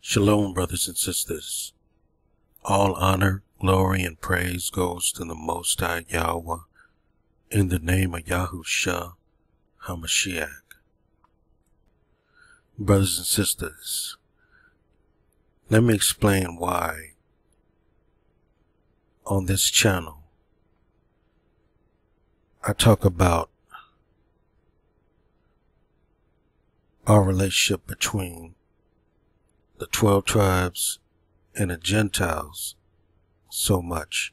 Shalom, brothers and sisters. All honor, glory, and praise goes to the Most High Yahuah, in the name of Yahusha, HaMashiach. Brothers and sisters, let me explain why on this channel I talk about our relationship between the 12 tribes and the Gentiles so much,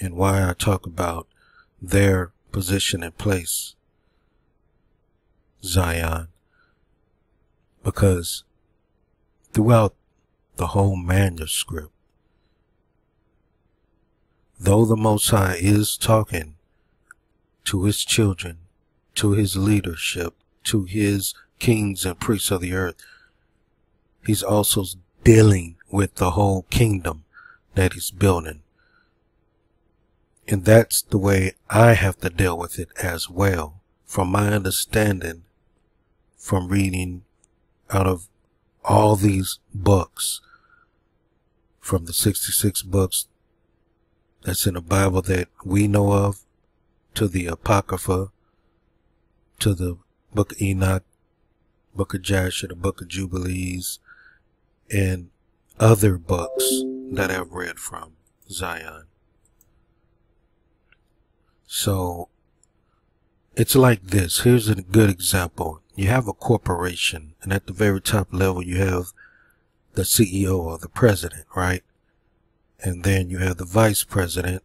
and why I talk about their position and place, Zion, because throughout the whole manuscript, though the Most High is talking to his children, to his leadership, to his kings and priests of the earth, he's also dealing with the whole kingdom that he's building. And that's the way I have to deal with it as well, from my understanding, from reading out of all these books, from the 66 books that's in the Bible that we know of, to the Apocrypha, to the Book of Enoch, Book of Jasher, the Book of Jubilees, and other books that I've read from Zion. So it's like this. Here's a good example. You have a corporation, and at the very top level you have the CEO or the president, right? And then you have the vice president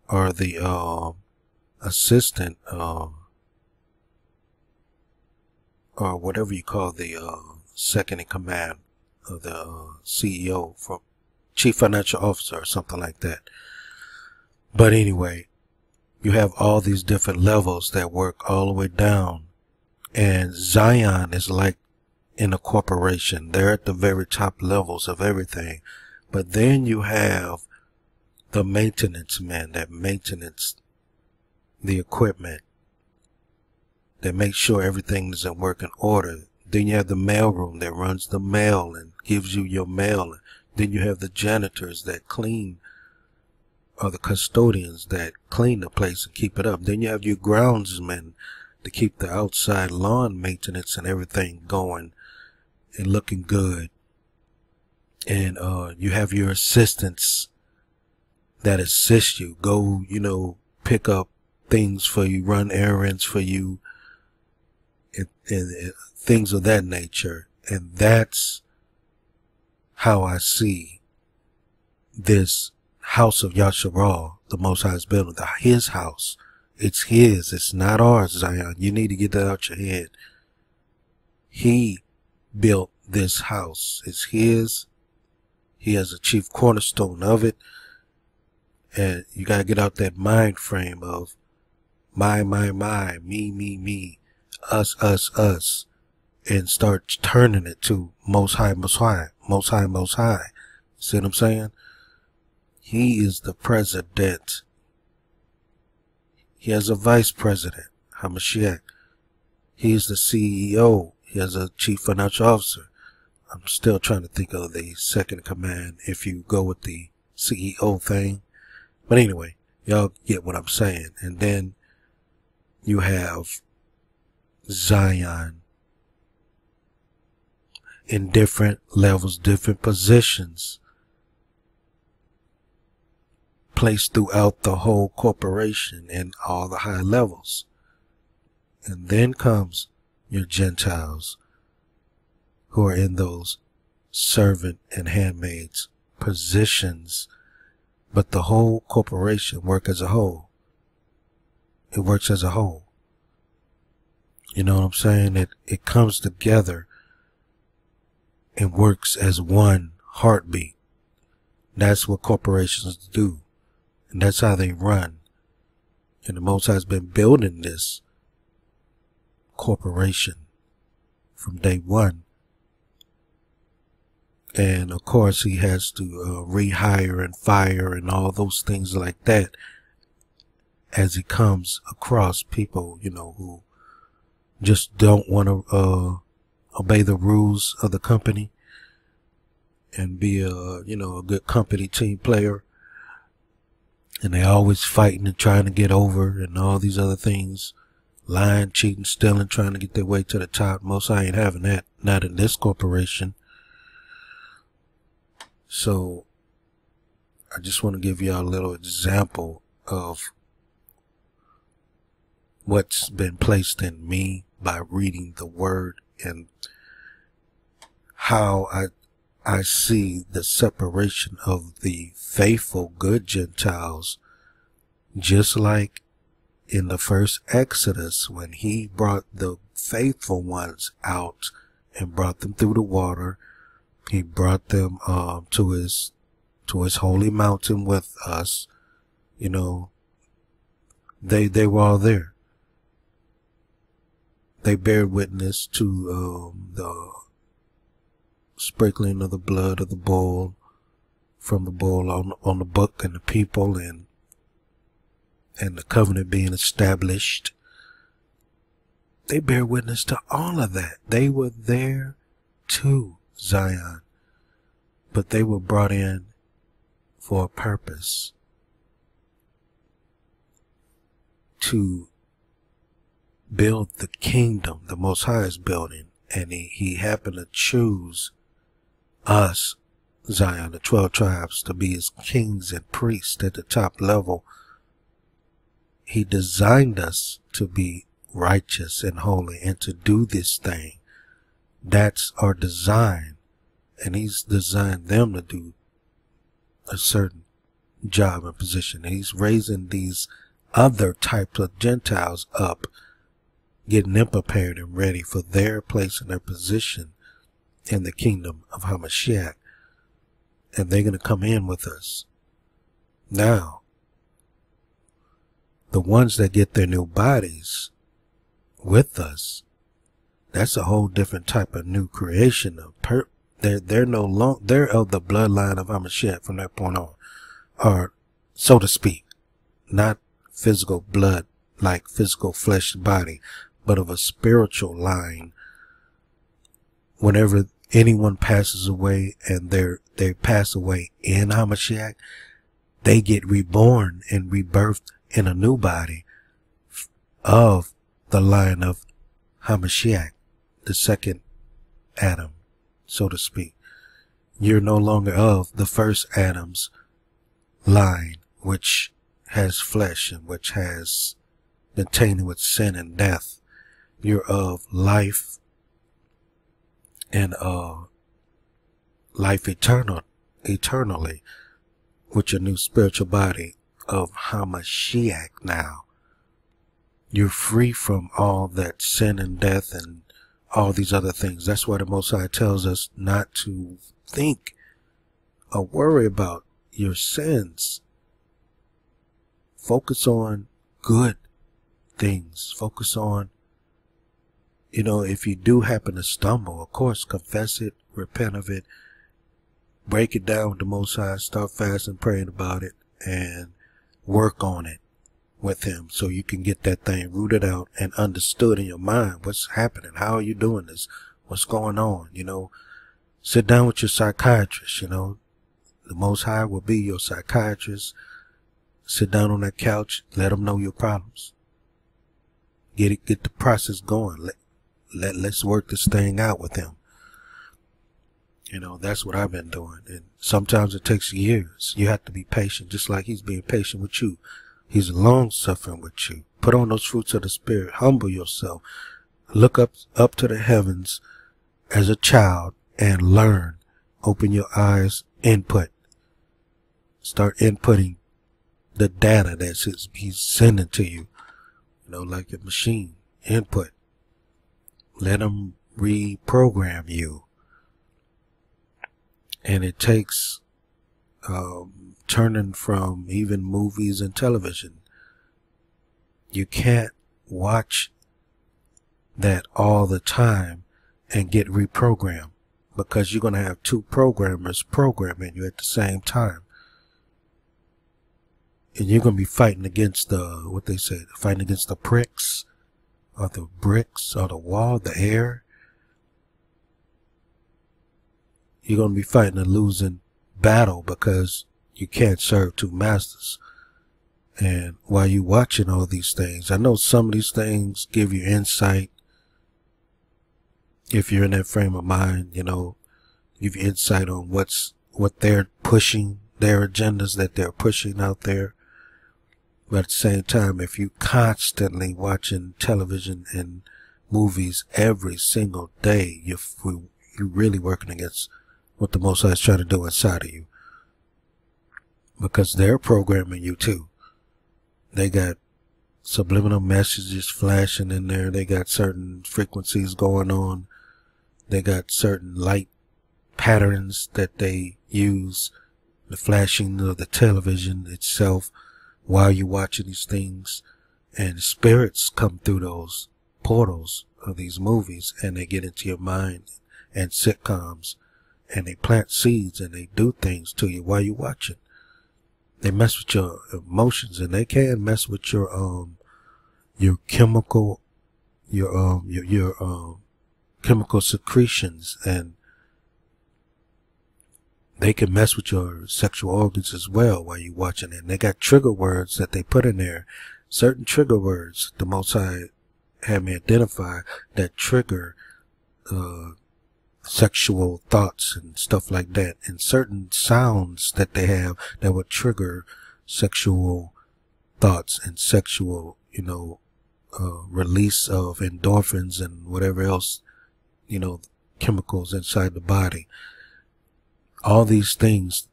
or the assistant or whatever you call the second in command of the CEO, for chief financial officer or something like that. But anyway, you have all these different levels that work all the way down, and Zion is like in a corporation. They're at the very top levels of everything. But then you have the maintenance men that maintenance the equipment, that make sure everything is in working order. Then you have the mailroom that runs the mail and gives you your mail. Then you have the janitors that clean, or the custodians that clean the place and keep it up. Then you have your groundsmen to keep the outside lawn maintenance and everything going and looking good. And you have your assistants that assist you, go, pick up things for you, run errands for you, and things of that nature. And that's how I see this House of Yasharal, the Most High's building, his house. It's his. It's not ours, Zion. You need to get that out your head. He built this house. It's his. He has a chief cornerstone of it. And you got to get out that mind frame of my, me, us, and start turning it to Most High, Most High, Most High, Most High. See what I'm saying? He is the president. He has a vice president, HaMashiach. He is the CEO. He has a chief financial officer. I'm still trying to think of the second in command if you go with the CEO thing. But anyway, y'all get what I'm saying. And then you have Zion in different levels, different positions, placed throughout the whole corporation and all the high levels. And then comes your Gentiles, who are in those servant and handmaids positions. But the whole corporation works as a whole. It works as a whole. You know what I'm saying? It comes together and works as one heartbeat. That's what corporations do. And that's how they run. And the Most High has been building this corporation from day one. And of course he has to rehire and fire and all those things like that as he comes across people, who just don't want to obey the rules of the company. and be a good company team player. And they always fighting and trying to get over and all these other things. Lying, cheating, stealing, trying to get their way to the top. Most I ain't having that. Not in this corporation. So I just want to give y'all a little example of what's been placed in me by reading the word and how I see the separation of the faithful good Gentiles, just like in the first Exodus when he brought the faithful ones out and brought them through the water. He brought them to his holy mountain with us. You know, they were all there. They bear witness to the sprinkling of the blood of the bull, from the bull on the book and the people, and the covenant being established. They bear witness to all of that. They were there too, Zion, but they were brought in for a purpose, to build the kingdom the Most High is building, and he happened to choose us, Zion, the 12 tribes, to be his kings and priests at the top level. He designed us to be righteous and holy and to do this thing. That's our design. And he's designed them to do a certain job and position. And he's raising these other types of Gentiles up, getting them prepared and ready for their place and their position in the kingdom of Hamashiach. And they're going to come in with us. Now, the ones that get their new bodies with us, that's a whole different type of new creation. They're no longer, they're of the bloodline of Hamashiach from that point on, or so to speak, not physical blood like physical flesh body, but of a spiritual line. Whenever anyone passes away and they pass away in Hamashiach, they get reborn and rebirthed in a new body of the line of Hamashiach, the second Adam, so to speak. You're no longer of the first Adam's line, which has flesh and which has been tainted with sin and death. You're of life and life eternally, with your new spiritual body of Hamashiach now. You're free from all that sin and death and all these other things. That's why the Most High tells us not to think or worry about your sins. Focus on good things. Focus on, if you do happen to stumble, of course, confess it, repent of it, break it down with the Most High, start fasting, praying about it, and work on it with him so you can get that thing rooted out and understood in your mind. What's happening? How are you doing this? What's going on? Sit down with your psychiatrist. The Most High will be your psychiatrist. Sit down on that couch, let them know your problems. Get the process going. Let's work this thing out with him. That's what I've been doing. And sometimes it takes years. You have to be patient, just like he's being patient with you. He's long suffering with you. Put on those fruits of the Spirit. Humble yourself. Look up to the heavens as a child and learn. Open your eyes. Input. Start inputting the data that he's sending to you. Like a machine. Input. Let him reprogram you. And it takes turning from even movies and television. You can't watch that all the time and get reprogrammed, because you're going to have two programmers programming you at the same time. And you're going to be fighting against fighting against the pricks or the bricks or the wall, the air. you're going to be fighting a losing battle because you can't serve two masters. And while you're watching all these things, I know some of these things give you insight. If you're in that frame of mind, you know, give you insight on what they're pushing, their agendas that they're pushing out there. But at the same time, if you constantly watching television and movies every single day, you're really working against what the Most High is trying to do inside of you. Because they're programming you too. They got subliminal messages flashing in there. They got certain frequencies going on. They got certain light patterns that they use, the flashing of the television itself while you're watching these things. And spirits come through those portals of these movies, and they get into your mind, and sitcoms, and they plant seeds, and they do things to you while you're watching. They mess with your emotions, and they can mess with your chemical, chemical secretions, and they can mess with your sexual organs as well while you're watching it. And they got trigger words that they put in there, certain trigger words the Most High had me identify that trigger sexual thoughts and stuff like that, and certain sounds that they have that would trigger sexual thoughts and sexual, release of endorphins and whatever else, chemicals inside the body. All these things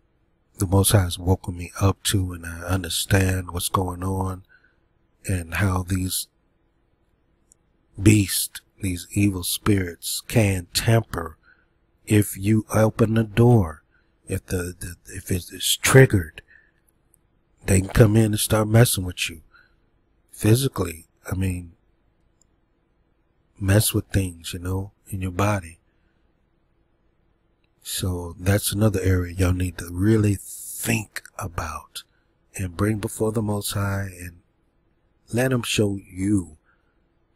the Most High has woken me up to, and I understand what's going on and how these beasts, these evil spirits, can tamper if you open the door. If if it is triggered, they can come in and start messing with you physically. I mean, mess with things, in your body. So that's another area y'all need to really think about and bring before the Most High, and let Him show you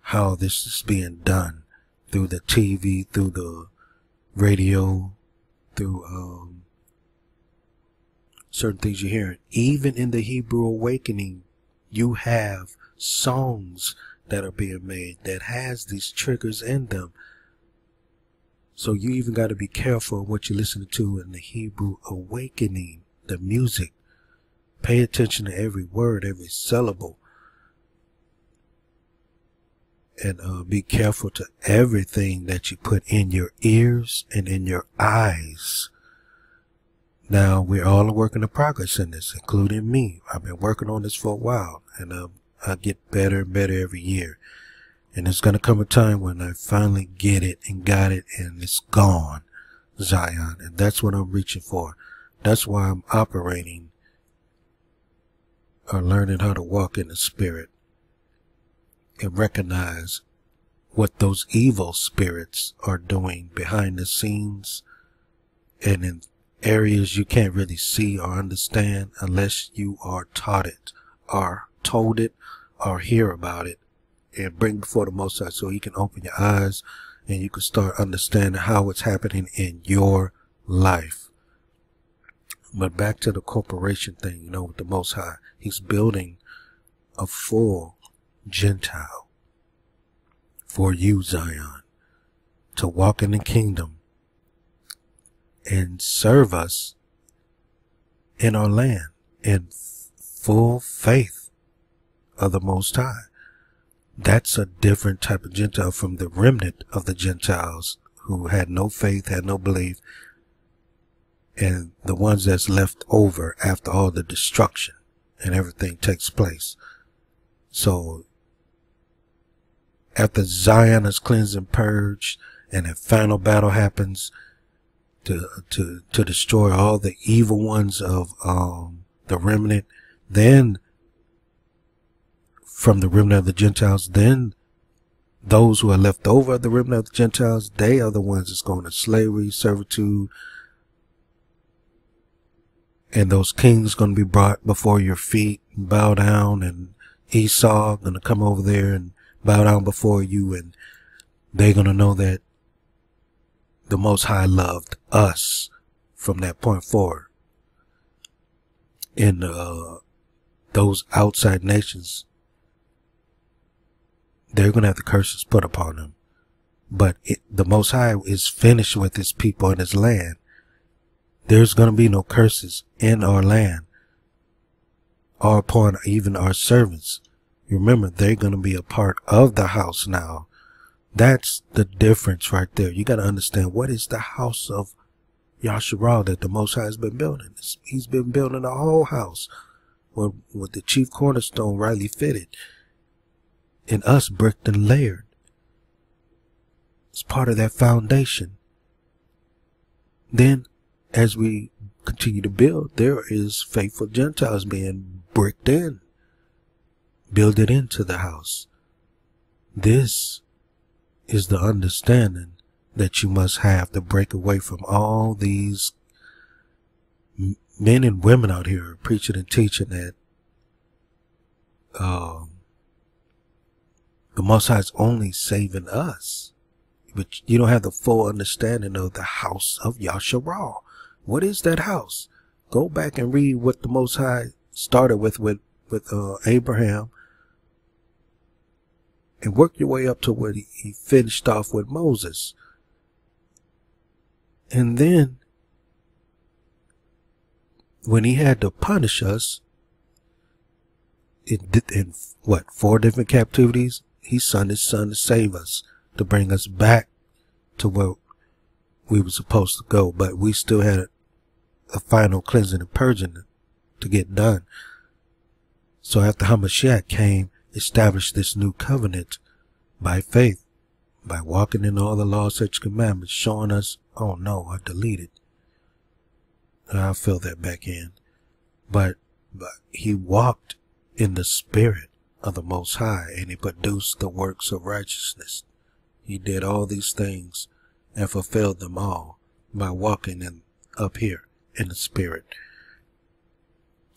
how this is being done through the TV, through the radio, through certain things you're hearing. Even in the Hebrew Awakening, you have songs that are being made that has these triggers in them. So you even got to be careful of what you're listening to in the Hebrew Awakening, the music. Pay attention to every word, every syllable. And be careful to everything that you put in your ears and in your eyes. Now, we're all a work in progress in this, including me. I've been working on this for a while, and I get better and better every year. And there's going to come a time when I finally get it and got it, and it's gone, Zion. And that's what I'm reaching for. That's why I'm operating or learning how to walk in the Spirit and recognize what those evil spirits are doing behind the scenes and in areas you can't really see or understand unless you are taught it or told it or hear about it, and bring before the Most High so He can open your eyes and you can start understanding how it's happening in your life. But back to the corporation thing, with the Most High. He's building a full Gentile for you, Zion, to walk in the kingdom and serve us in our land in full faith of the Most High. That's a different type of Gentile from the remnant of the Gentiles who had no faith, had no belief, and the ones that's left over after all the destruction and everything takes place. So after Zion is cleansed and purged, and a final battle happens to destroy all the evil ones of the remnant, then from the remnant of the Gentiles, then those who are left over of the remnant of the Gentiles, they are the ones that's going to slavery, servitude, and those kings going to be brought before your feet and bow down, and Esau going to come over there and bow down before you, and they're going to know that the Most High loved us from that point forward. And those outside nations, they're going to have the curses put upon them. But the Most High is finished with his people and his land. There's going to be no curses in our land or upon even our servants. Remember, they're going to be a part of the house now. That's the difference right there. You got to understand, what is the house of Yasharal that the Most High has been building? He's been building a whole house with the chief cornerstone rightly fitted, and us bricked and layered. It's part of that foundation. Then, as we continue to build, there is faithful Gentiles being bricked in, builded into the house. This is the understanding that you must have to break away from all these men and women out here preaching and teaching that the Most High is only saving us. But you don't have the full understanding of the house of Yasharal. What is that house? Go back and read what the Most High started with Abraham, and work your way up to what he finished off with Moses. And then, when he had to punish us, in 4 different captivities, he sent his son to save us, to bring us back to where we were supposed to go. But we still had a final cleansing and purging to get done. So after Hamashiach came, established this new covenant by faith, by walking in all the laws, such commandments, showing us, oh no, I deleted. I'll fill that back in. But he walked in the spirit of the Most High, and he produced the works of righteousness. He did all these things and fulfilled them all by walking up here in the spirit.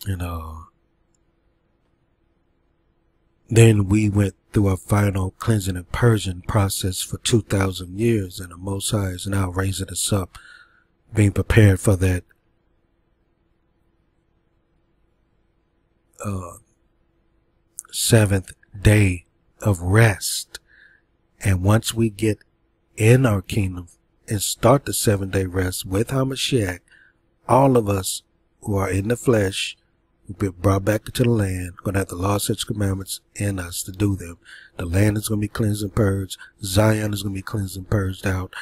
And then we went through a final cleansing and purging process for 2,000 years, and the Most High is now raising us up, being prepared for that seventh day of rest. And once we get in our kingdom and start the 7-day rest with Hamashiach, all of us who are in the flesh will be brought back into the land, going to have the law, such commandments in us to do them. The land is going to be cleansed and purged. Zion is going to be cleansed and purged out.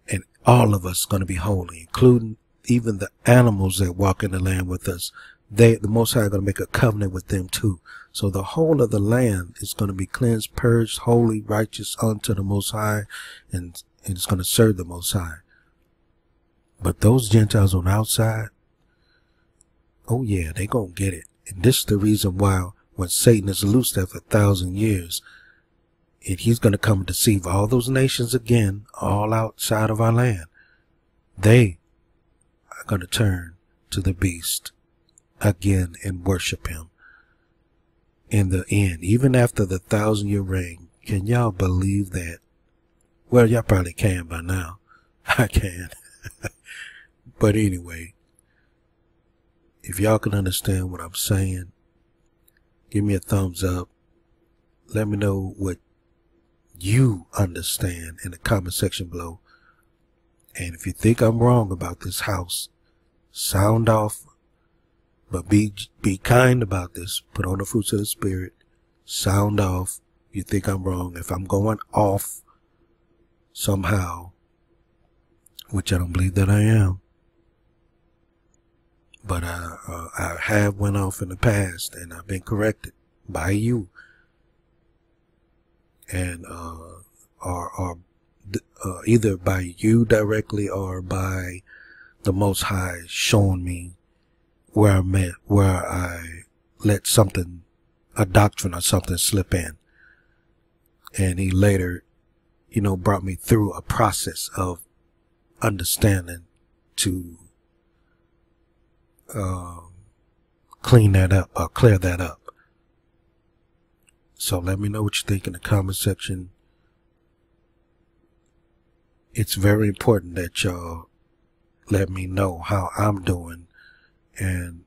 And all of us are going to be holy, including even the animals that walk in the land with us. The Most High are going to make a covenant with them too. So the whole of the land is going to be cleansed, purged, holy, righteous unto the Most High, and it's going to serve the Most High. But those Gentiles on the outside, oh yeah, they going to get it. And this is the reason why when Satan is loosed after 1,000 years, and he's going to come and deceive all those nations again, all outside of our land, they are going to turn to the beast again and worship him. In the end, even after the 1,000-year reign, can y'all believe that? Well, y'all probably can by now. I can. But anyway, if y'all can understand what I'm saying, give me a thumbs up. Let me know what you understand in the comment section below. And if you think I'm wrong about this house, sound off. But be kind about this. Put on the fruits of the Spirit. Sound off. You think I'm wrong. If I'm going off somehow, which I don't believe that I am, but I have went off in the past, and I've been corrected by you, and or either by you directly or by the Most High showing me where I let something, a doctrine or something slip in. And he later, brought me through a process of understanding to clean that up or clear that up. So let me know what you think in the comment section. it's very important that y'all let me know how I'm doing and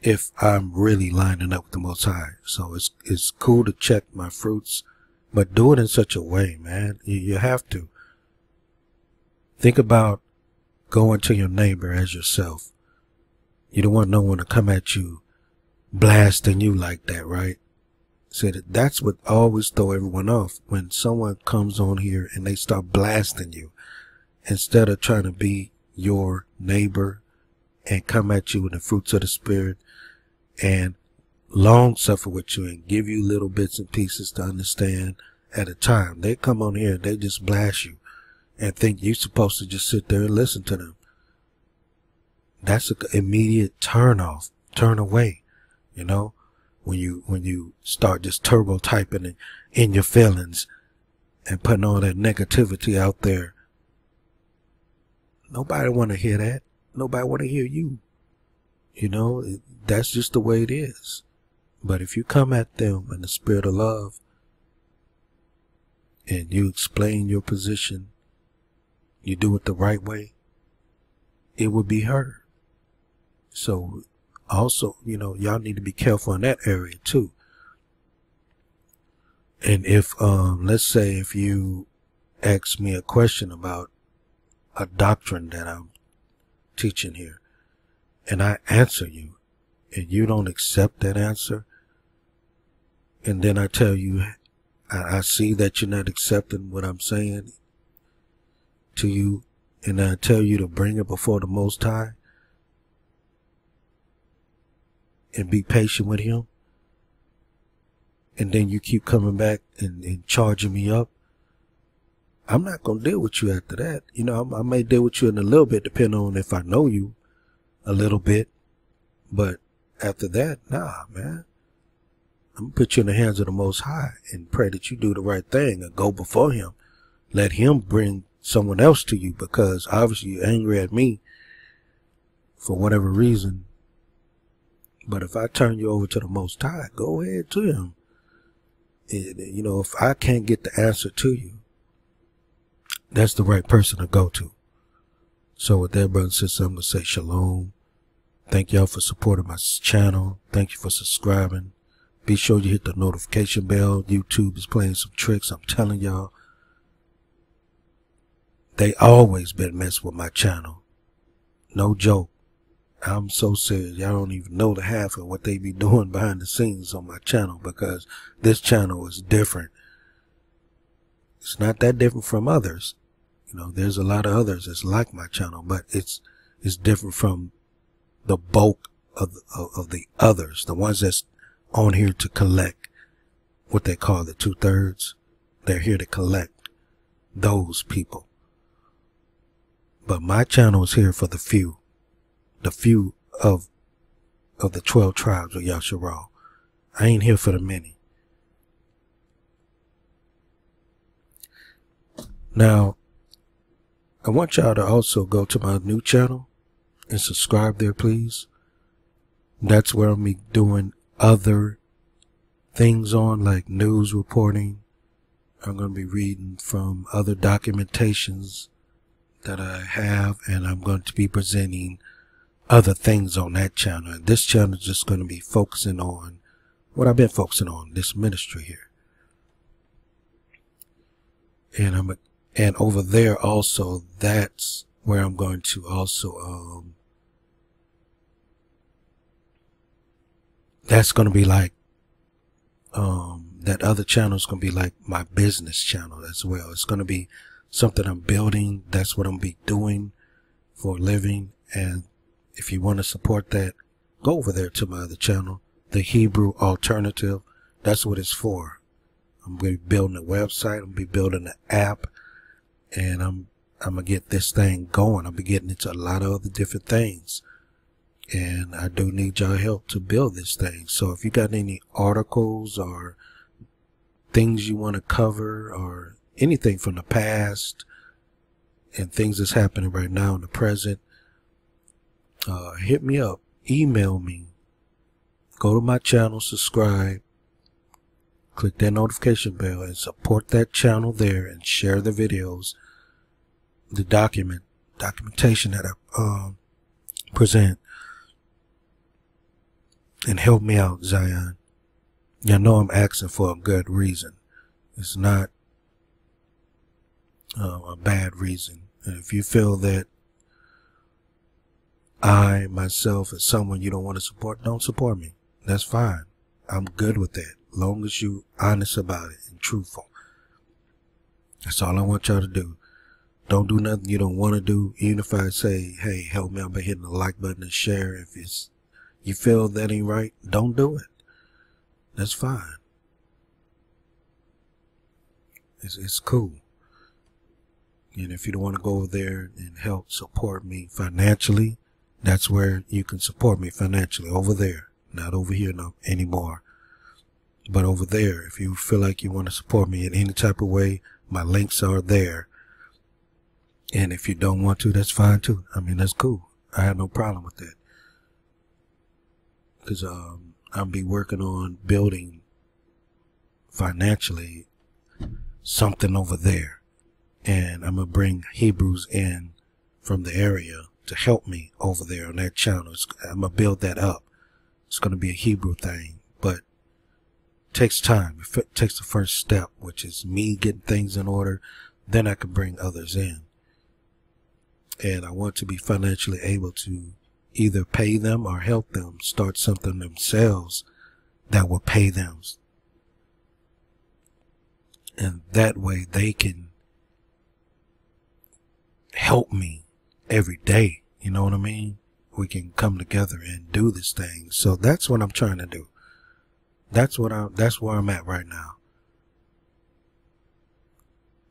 if I'm really lining up with the Most High. So it's cool to check my fruits, but do it in such a way, man. You have to. Think about going to your neighbor as yourself. You don't want no one to come at you blasting you like that, right? So that's what always throw everyone off. When someone comes on here and they start blasting you, instead of trying to be your neighbor and come at you with the fruits of the Spirit and long suffer with you and give you little bits and pieces to understand at a time. They come on here and they just blast you and think you're supposed to just sit there and listen to them. That's an immediate turn off, turn away, you know, when you start just turbo typing in your feelings and putting all that negativity out there. Nobody want to hear that. Nobody want to hear you. You know, that's just the way it is. But if you come at them in the spirit of love and you explain your position, you do it the right way, it will be heard. So also, you know, y'all need to be careful in that area too. And if, let's say if you ask me a question about a doctrine that I'm teaching here, and I answer you, and you don't accept that answer, and then I tell you, I see that you're not accepting what I'm saying to you, and I tell you to bring it before the Most High, and be patient with Him, and then you keep coming back and charging me up, I'm not going to deal with you after that. You know, I may deal with you in a little bit, depending on if I know you a little bit. But after that, nah, man. I'm going to put you in the hands of the Most High and pray that you do the right thing and go before Him. Let Him bring someone else to you, because obviously you're angry at me for whatever reason. But if I turn you over to the Most High, go ahead to Him. You know, if I can't get the answer to you, that's the right person to go to. So with that, brothers and sisters, I'm going to say shalom. Thank y'all for supporting my channel. Thank you for subscribing. Be sure you hit the notification bell. YouTube is playing some tricks. I'm telling y'all. They always been messing with my channel. No joke. I'm so serious. Y'all don't even know the half of what they be doing behind the scenes on my channel, because this channel is different. It's not that different from others. You know, there's a lot of others that's like my channel, but it's different from the bulk of the others, the ones that's on here to collect what they call the 2/3. They're here to collect those people. But my channel is here for the few of the 12 tribes of Yasharal. I ain't here for the many. Now, I want y'all to also go to my new channel and subscribe there, please. That's where I'm doing other things on, like news reporting. I'm going to be reading from other documentations that I have, and I'm going to be presenting other things on that channel. And this channel is just going to be focusing on what I've been focusing on, this ministry here. And over there also, that's where I'm going to also, that's going to be like, that other channel is going to be like my business channel as well. It's going to be something I'm building. That's what I'm going to be doing for a living. And if you want to support that, go over there to my other channel, The Hebrew Alternative. That's what it's for. I'm going to be building a website. I'm going to be building an app. And I'm going to get this thing going. I'll be getting into a lot of other different things. And I do need y'all help to build this thing. So if you got any articles or things you want to cover, or anything from the past and things that's happening right now in the present, hit me up, email me, go to my channel, subscribe, click that notification bell and support that channel there, and share the videos. the documentation that I present, and help me out, Zion. You know I'm asking for a good reason. It's not a bad reason. And if you feel that I, myself, as someone you don't want to support, don't support me. That's fine. I'm good with that. Long as you honest about it and truthful. That's all I want y'all to do. Don't do nothing you don't want to do. Even if I say, hey, help me out by hitting the like button and share. If you feel that ain't right, don't do it. That's fine. It's cool. And if you don't want to go over there and help support me financially, that's where you can support me financially, over there. Not over here no anymore. But over there, if you feel like you want to support me in any type of way, my links are there. And if you don't want to, that's fine too. I mean, that's cool. I have no problem with that. Because I'll be working on building financially something over there. And I'm going to bring Hebrews in from the area to help me over there on that channel. I'm going to build that up. It's going to be a Hebrew thing, but it takes time. It takes the first step, which is me getting things in order. Then I can bring others in. And I want to be financially able to either pay them or help them start something themselves that will pay them. And that way they can help me every day. You know what I mean? We can come together and do this thing. So that's what I'm trying to do. That's where I'm at right now.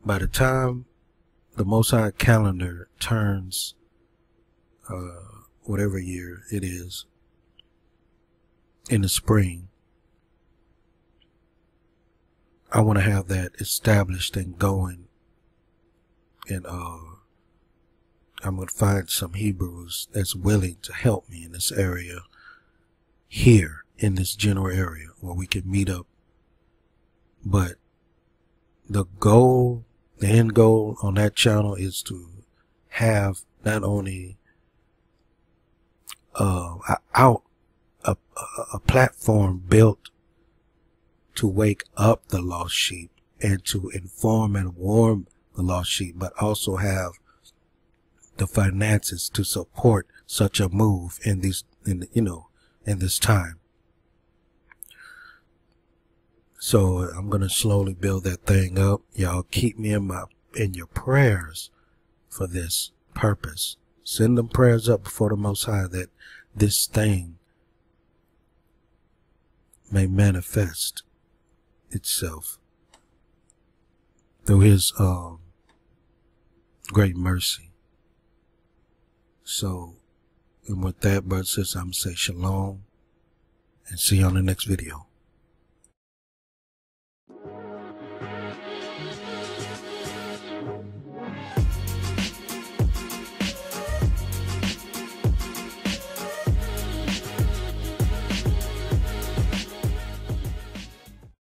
By the time the Most High calendar turns, whatever year it is, in the spring, I want to have that established and going. And I'm going to find some Hebrews that's willing to help me in this area, here in this general area where we can meet up. But the goal, the end goal on that channel is to have not only a platform built to wake up the lost sheep and to inform and warn the lost sheep, but also have the finances to support such a move in this time. So I'm going to slowly build that thing up. Y'all keep me in your prayers for this purpose. Send them prayers up before the Most High that this thing may manifest itself through His great mercy. So, and with that, brothers and sisters, I'm going to say shalom and see you on the next video.